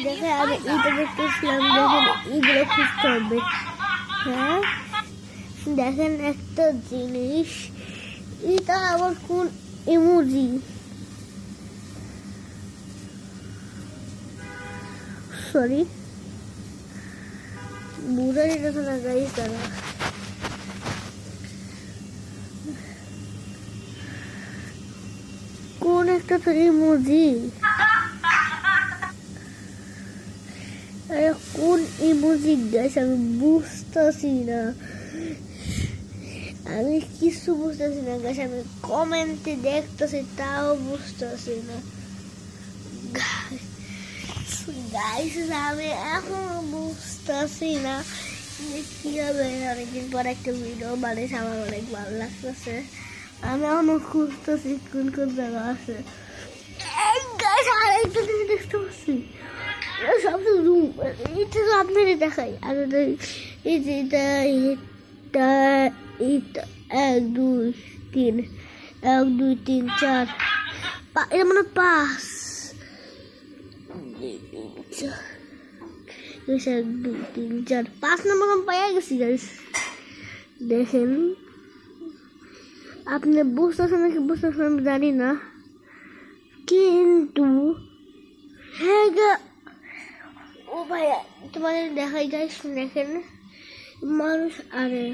দেখে আমি এটা দেখতেছিলাম, দেখেন এগুলো খুঁজতে হবে। হ্যাঁ দেখেন একটা জিনিস, এটা আবার কোন ইমোজি? সরি বুঝাই যাচ্ছে না গাইস, তারা কোন একটা তো ইমোজি, কোন ইমোজি গাইস আমি বুঝতেছি না, আমি কিছু বুঝতেছি না গাইস, আমি কমেন্টে দেখতেছি তাও বুঝতেছি না গাইস, আমি এখন বুঝতেছি না কি হবে। অনেকদিন পর একটা ভিডিও বানিয়েছে, আমার অনেক ভালো লাগতেছে। আমি এখনো খুঁজতেছি কোন কোন জায়গা আছে। গাইস আরেকটা জিনিস দেখতে পাচ্ছি, সবচেয়ে জুম, এটা তো আপনাদের দেখাই। আর এই যে এটা এটা এটা 1 2 3 1 2 3 4 এটা মানে 5 1 2 3 4 5 নম্বর আমি পাইয়া গেছি গাইস। দেখেন আপনি বুঝতেছেন নাকি বুঝতেছেন আমি জানি না, কিন্তু হ্যাঁ ও ভাইয়া তোমাদের দেখাই গাইস। দেখেন মানুষ আরে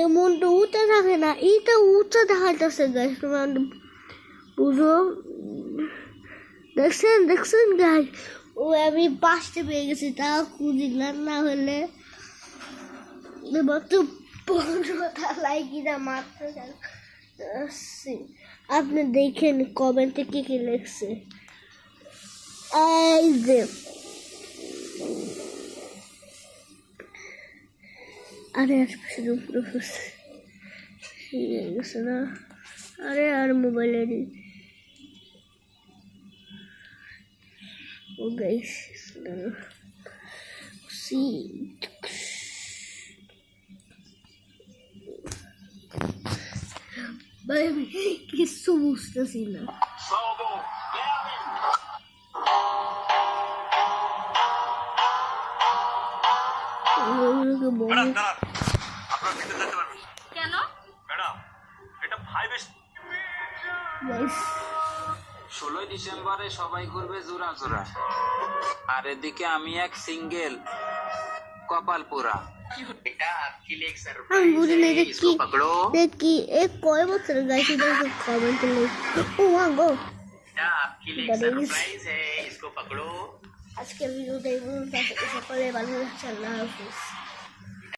এমনটা উঠে থাকে না, এটা উঠে দেখাইতেছে গাইস, তোমার বুঝো। দেখছেন দেখছেন গাইস, ও আমি 5টা পেয়ে গেছি, তাও খুঁজিলাম, না হলে মাত্র 15টা লাইকিটা মাত্র। আপনি দেখেন কমেন্টে কি কি লিখছে। এই যে আরে আশপাশে গেছে না, আরে আর মোবাইলের ও গাইস সি ভাই আমি কিছু বুঝতেছি না। কেন ম্যাডাম এটা 16 ডিসেম্বরে সবাই করবে জোড়া জোড়া, আর এদিকে আমি এক সিঙ্গেল কপাল পোড়া। আমি বুঝি না এটা কি এ কয় বছর গাইছি, কমেন্টে লিখছে। ও মা গো আজকে ভিডিওটা এই পর্যন্ত, সকলে ভালো লাগছে, আল্লাহ হাফিজ।